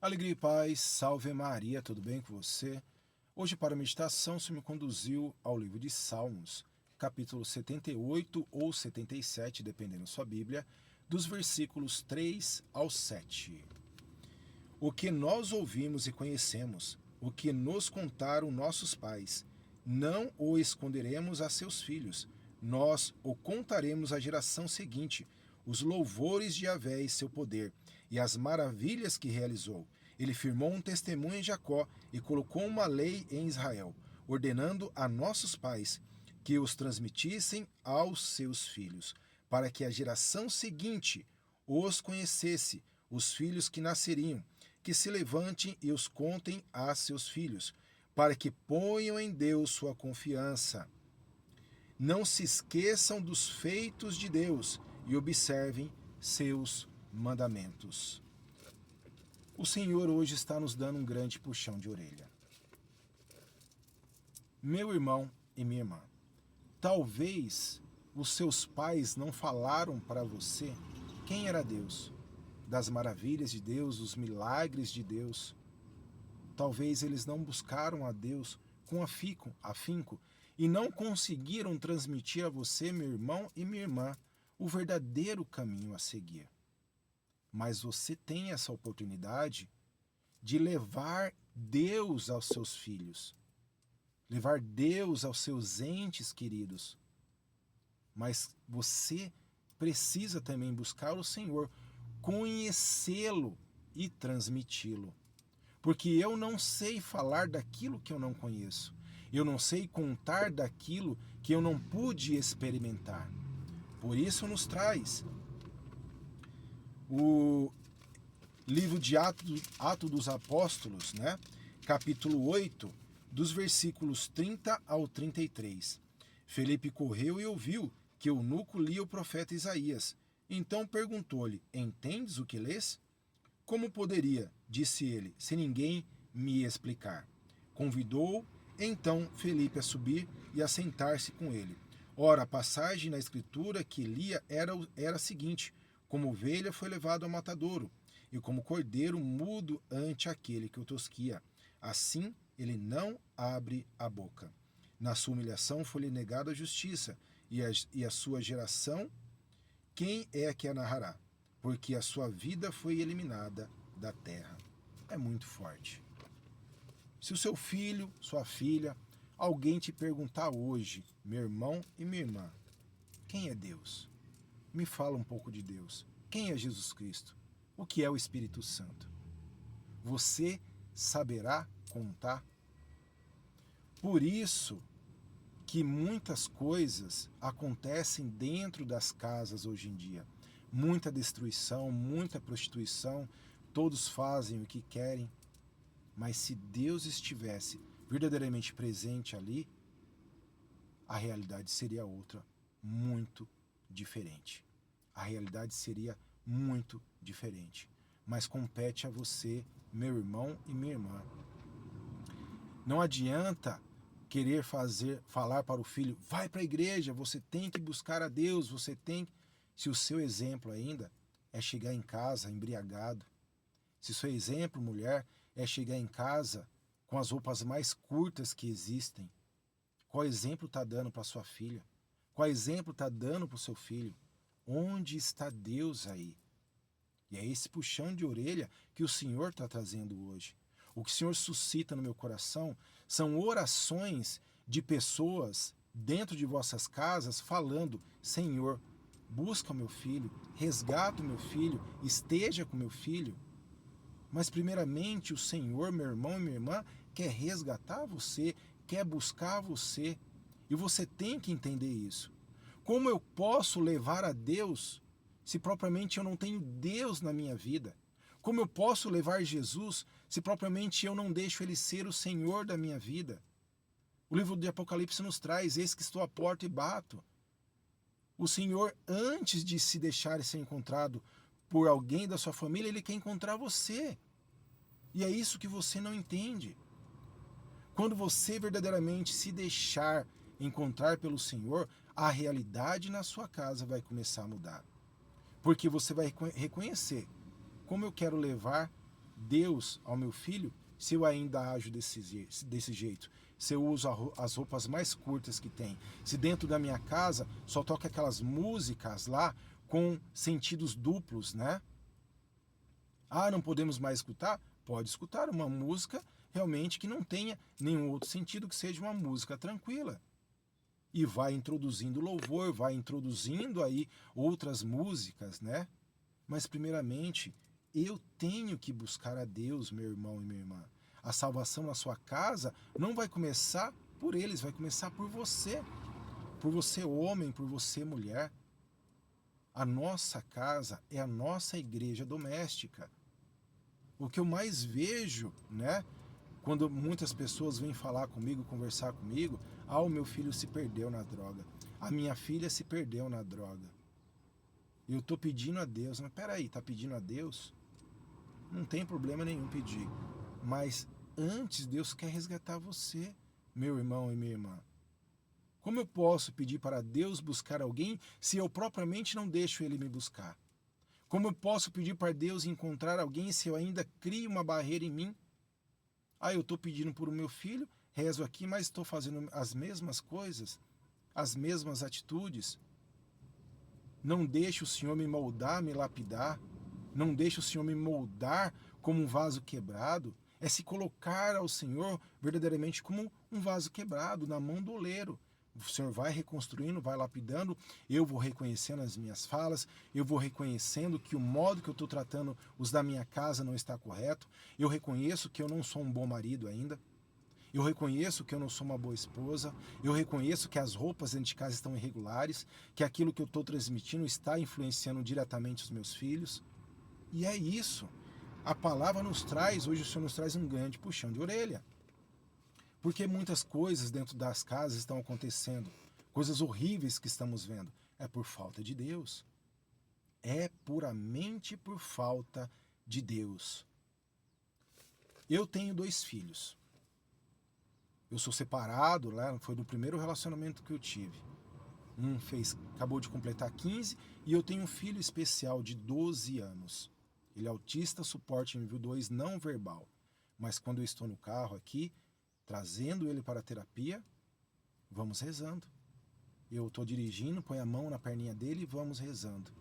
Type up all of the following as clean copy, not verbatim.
Alegria e paz, salve Maria, tudo bem com você? Hoje para a meditação, o Senhor me conduziu ao livro de Salmos, capítulo 78 ou 77, dependendo da sua Bíblia, dos versículos 3 ao 7. O que nós ouvimos e conhecemos, o que nos contaram nossos pais, não o esconderemos a seus filhos, nós o contaremos à geração seguinte, os louvores de Yahvé e seu poder, e as maravilhas que realizou. Ele firmou um testemunho em Jacó e colocou uma lei em Israel, ordenando a nossos pais que os transmitissem aos seus filhos, para que a geração seguinte os conhecesse, os filhos que nasceriam, que se levantem e os contem a seus filhos, para que ponham em Deus sua confiança. Não se esqueçam dos feitos de Deus e observem seus mandamentos. O Senhor hoje está nos dando um grande puxão de orelha. Meu irmão e minha irmã, talvez os seus pais não falaram para você quem era Deus, das maravilhas de Deus, dos milagres de Deus. Talvez eles não buscaram a Deus com afinco e não conseguiram transmitir a você, meu irmão e minha irmã, o verdadeiro caminho a seguir. Mas você tem essa oportunidade de levar Deus aos seus filhos, levar Deus aos seus entes queridos. Mas você precisa também buscar o Senhor, conhecê-lo e transmiti-lo. Porque eu não sei falar daquilo que eu não conheço. Eu não sei contar daquilo que eu não pude experimentar. Por isso nos traz o livro de Atos dos Apóstolos, né? Capítulo 8, dos versículos 30 ao 33. Felipe correu e ouviu que Eunuco lia o profeta Isaías. Então perguntou-lhe: entendes o que lês? Como poderia, disse ele, se ninguém me explicar? Convidou então Felipe a subir e a sentar-se com ele. Ora, a passagem na escritura que lia era a seguinte: como ovelha foi levado ao matadouro, e como cordeiro mudo ante aquele que o tosquia. Assim ele não abre a boca. Na sua humilhação foi-lhe negada a justiça, e a sua geração, quem é que a narrará? Porque a sua vida foi eliminada da terra. É muito forte. Se o seu filho, sua filha, alguém te perguntar hoje, meu irmão e minha irmã, quem é Deus? Me fala um pouco de Deus. Quem é Jesus Cristo? O que é o Espírito Santo? Você saberá contar? Por isso que muitas coisas acontecem dentro das casas hoje em dia. Muita destruição, muita prostituição, todos fazem o que querem. Mas se Deus estivesse verdadeiramente presente ali, a realidade seria outra, muito diferente. A realidade seria muito diferente. Mas compete a você, meu irmão e minha irmã. Não adianta querer falar para o filho, vai para a igreja, você tem que buscar a Deus, você tem que... Se o seu exemplo ainda é chegar em casa embriagado, se o seu exemplo, mulher, é chegar em casa com as roupas mais curtas que existem, qual exemplo está dando para sua filha? Qual exemplo está dando para o seu filho? Onde está Deus aí? E é esse puxão de orelha que o Senhor está trazendo hoje. O que o Senhor suscita no meu coração são orações de pessoas dentro de vossas casas falando: Senhor, busca o meu filho, resgata o meu filho, esteja com o meu filho. Mas primeiramente o Senhor, meu irmão e minha irmã, quer resgatar você, quer buscar você. E você tem que entender isso. Como eu posso levar a Deus se propriamente eu não tenho Deus na minha vida? Como eu posso levar Jesus se propriamente eu não deixo Ele ser o Senhor da minha vida? O livro de Apocalipse nos traz: eis que estou à porta e bato. O Senhor, antes de se deixar ser encontrado por alguém da sua família, Ele quer encontrar você. E é isso que você não entende. Quando você verdadeiramente se deixar encontrar pelo Senhor, a realidade na sua casa vai começar a mudar. Porque você vai reconhecer: como eu quero levar Deus ao meu filho se eu ainda ajo desse jeito? Se eu uso as roupas mais curtas que tem? Se dentro da minha casa só toca aquelas músicas lá com sentidos duplos, né? Ah, não podemos mais escutar? Pode escutar uma música realmente que não tenha nenhum outro sentido, que seja uma música tranquila. E vai introduzindo louvor, vai introduzindo aí outras músicas, né? Mas primeiramente, eu tenho que buscar a Deus, meu irmão e minha irmã. A salvação na sua casa não vai começar por eles, vai começar por você. Por você homem, por você mulher. A nossa casa é a nossa igreja doméstica. O que eu mais vejo, né? Quando muitas pessoas vêm falar comigo, conversar comigo, o meu filho se perdeu na droga. A minha filha se perdeu na droga. Eu estou pedindo a Deus. Mas peraí, tá pedindo a Deus? Não tem problema nenhum pedir. Mas antes Deus quer resgatar você, meu irmão e minha irmã. Como eu posso pedir para Deus buscar alguém se eu propriamente não deixo Ele me buscar? Como eu posso pedir para Deus encontrar alguém se eu ainda crio uma barreira em mim? Eu estou pedindo por o meu filho, rezo aqui, mas estou fazendo as mesmas coisas, as mesmas atitudes. Não deixe o Senhor me moldar, me lapidar. Não deixe o Senhor me moldar como um vaso quebrado. É se colocar ao Senhor verdadeiramente como um vaso quebrado na mão do oleiro. O Senhor vai reconstruindo, vai lapidando, eu vou reconhecendo as minhas falas, eu vou reconhecendo que o modo que eu estou tratando os da minha casa não está correto, eu reconheço que eu não sou um bom marido ainda, eu reconheço que eu não sou uma boa esposa, eu reconheço que as roupas dentro de casa estão irregulares, que aquilo que eu estou transmitindo está influenciando diretamente os meus filhos. E é isso. A palavra nos traz, hoje o Senhor nos traz um grande puxão de orelha. Porque muitas coisas dentro das casas estão acontecendo, coisas horríveis que estamos vendo. É por falta de Deus. É puramente por falta de Deus. Eu tenho 2 filhos. Eu sou separado, foi no primeiro relacionamento que eu tive. Acabou de completar 15 e eu tenho um filho especial de 12 anos. Ele é autista, suporte nível 2, não verbal. Mas quando eu estou no carro aqui, trazendo ele para a terapia, vamos rezando. Eu estou dirigindo, põe a mão na perninha dele e vamos rezando.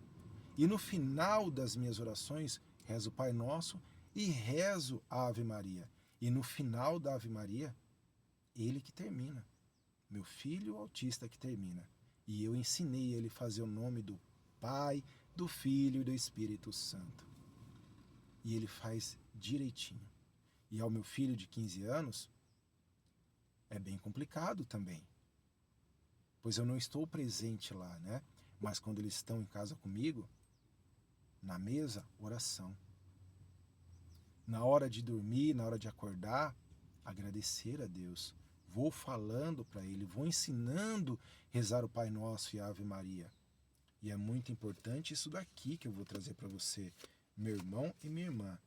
E no final das minhas orações, rezo o Pai Nosso e rezo a Ave Maria. E no final da Ave Maria, ele que termina. Meu filho autista que termina. E eu ensinei ele a fazer o nome do Pai, do Filho e do Espírito Santo. E ele faz direitinho. E ao meu filho de 15 anos, é bem complicado também. Pois eu não estou presente lá, né? Mas quando eles estão em casa comigo, na mesa, oração. Na hora de dormir, na hora de acordar, agradecer a Deus. Vou falando para ele, vou ensinando a rezar o Pai Nosso e a Ave Maria. E é muito importante isso daqui que eu vou trazer para você, meu irmão e minha irmã.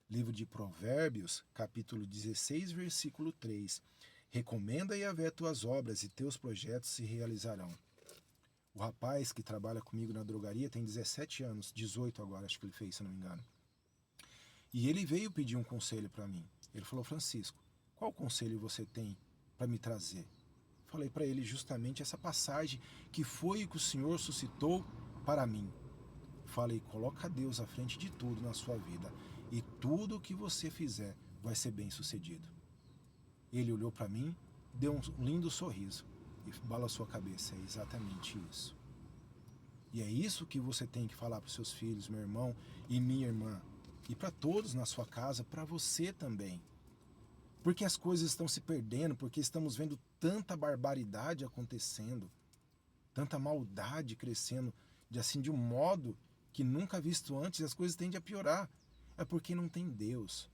Livro de Provérbios, capítulo 16, versículo 3. Recomenda Yahvé tuas obras e teus projetos se realizarão. O rapaz que trabalha comigo na drogaria tem 17 anos, 18 agora, acho que ele fez, se não me engano. E ele veio pedir um conselho para mim. Ele falou: Francisco, qual conselho você tem para me trazer? Falei para ele justamente essa passagem que foi o que o Senhor suscitou para mim. Falei: coloca Deus à frente de tudo na sua vida e tudo o que você fizer vai ser bem sucedido. Ele olhou para mim, deu um lindo sorriso e balançou a cabeça. É exatamente isso. E é isso que você tem que falar para os seus filhos, meu irmão e minha irmã. E para todos na sua casa, para você também. Porque as coisas estão se perdendo, porque estamos vendo tanta barbaridade acontecendo, tanta maldade crescendo, de um modo que nunca visto antes, e as coisas tendem a piorar. É porque não tem Deus.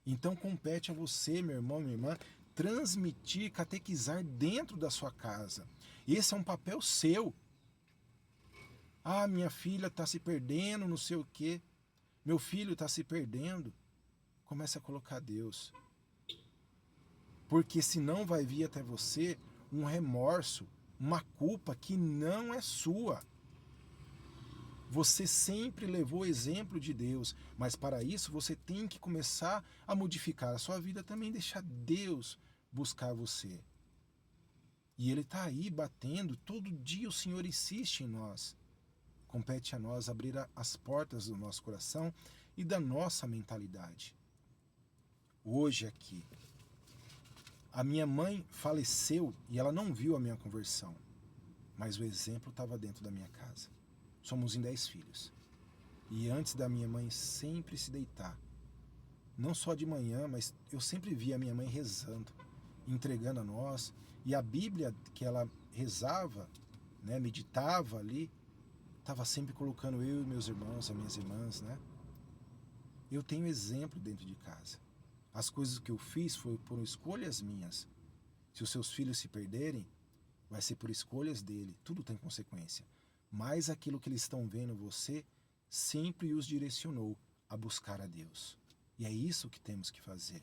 Então compete a você, meu irmão, minha irmã, transmitir, catequizar dentro da sua casa. Esse é um papel seu. Minha filha está se perdendo, não sei o quê. Meu filho está se perdendo. Comece a colocar Deus. Porque senão vai vir até você um remorso, uma culpa que não é sua. Você sempre levou o exemplo de Deus, mas para isso você tem que começar a modificar a sua vida também, deixar Deus buscar você. E Ele está aí batendo, todo dia o Senhor insiste em nós. Compete a nós abrir as portas do nosso coração e da nossa mentalidade. Hoje aqui, a minha mãe faleceu e ela não viu a minha conversão, mas o exemplo estava dentro da minha casa. Somos em 10 filhos. E antes da minha mãe sempre se deitar, não só de manhã, mas eu sempre via a minha mãe rezando, entregando a nós. E a Bíblia que ela rezava, né, meditava ali, estava sempre colocando eu e meus irmãos, as minhas irmãs, né? Eu tenho exemplo dentro de casa. As coisas que eu fiz foram por escolhas minhas. Se os seus filhos se perderem, vai ser por escolhas dele. Tudo tem consequência. Mas aquilo que eles estão vendo você sempre os direcionou a buscar a Deus. E é isso que temos que fazer.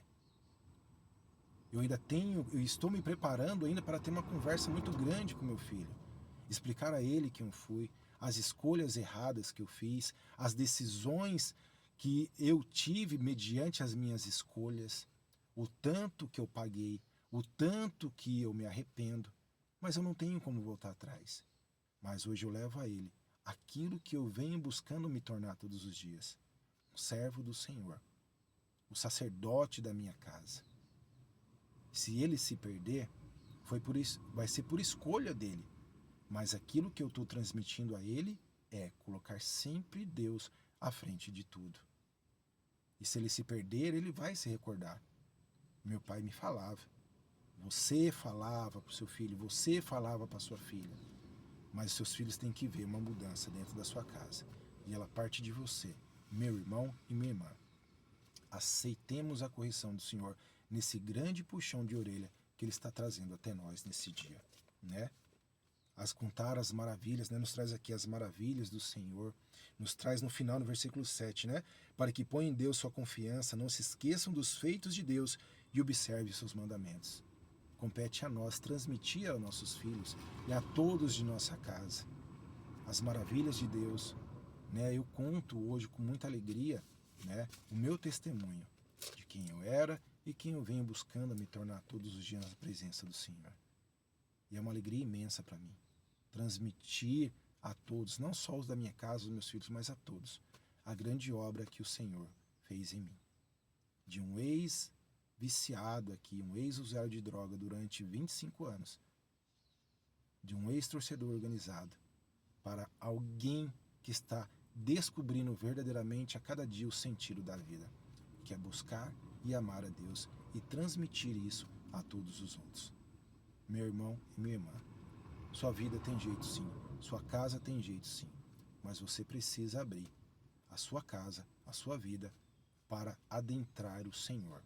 Eu estou me preparando ainda para ter uma conversa muito grande com meu filho. Explicar a ele quem eu fui, as escolhas erradas que eu fiz, as decisões que eu tive mediante as minhas escolhas, o tanto que eu paguei, o tanto que eu me arrependo, mas eu não tenho como voltar atrás. Mas hoje eu levo a ele aquilo que eu venho buscando me tornar todos os dias, um servo do Senhor, o sacerdote da minha casa. Se ele se perder, vai ser por escolha dele. Mas aquilo que eu estou transmitindo a ele é colocar sempre Deus à frente de tudo. E se ele se perder, ele vai se recordar. Meu pai me falava. Você falava para o seu filho, você falava para sua filha. Mas os seus filhos têm que ver uma mudança dentro da sua casa. E ela parte de você, meu irmão e minha irmã. Aceitemos a correção do Senhor nesse grande puxão de orelha que Ele está trazendo até nós nesse dia, né? Contar as maravilhas, né? Nos traz aqui as maravilhas do Senhor, nos traz no final, no versículo 7, né? Para que ponham em Deus sua confiança, não se esqueçam dos feitos de Deus e observe seus mandamentos. Compete a nós transmitir aos nossos filhos e a todos de nossa casa as maravilhas de Deus, né? Eu conto hoje com muita alegria, né, o meu testemunho de quem eu era e quem eu venho buscando me tornar todos os dias na presença do Senhor. E é uma alegria imensa para mim transmitir a todos, não só os da minha casa, os meus filhos, mas a todos, a grande obra que o Senhor fez em mim. De um ex-viciado aqui, um ex-usuário de droga durante 25 anos, de um ex-torcedor organizado, para alguém que está descobrindo verdadeiramente a cada dia o sentido da vida, que é buscar e amar a Deus e transmitir isso a todos os outros. Meu irmão e minha irmã, sua vida tem jeito sim, sua casa tem jeito sim, mas você precisa abrir a sua casa, a sua vida, para adentrar o Senhor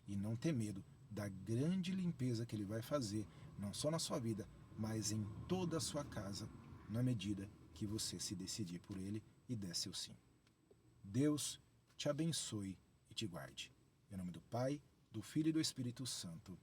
e não ter medo da grande limpeza que Ele vai fazer, não só na sua vida, mas em toda a sua casa, na medida que você se decidir por Ele e der seu sim. Deus te abençoe e te guarde. Em nome do Pai, do Filho e do Espírito Santo.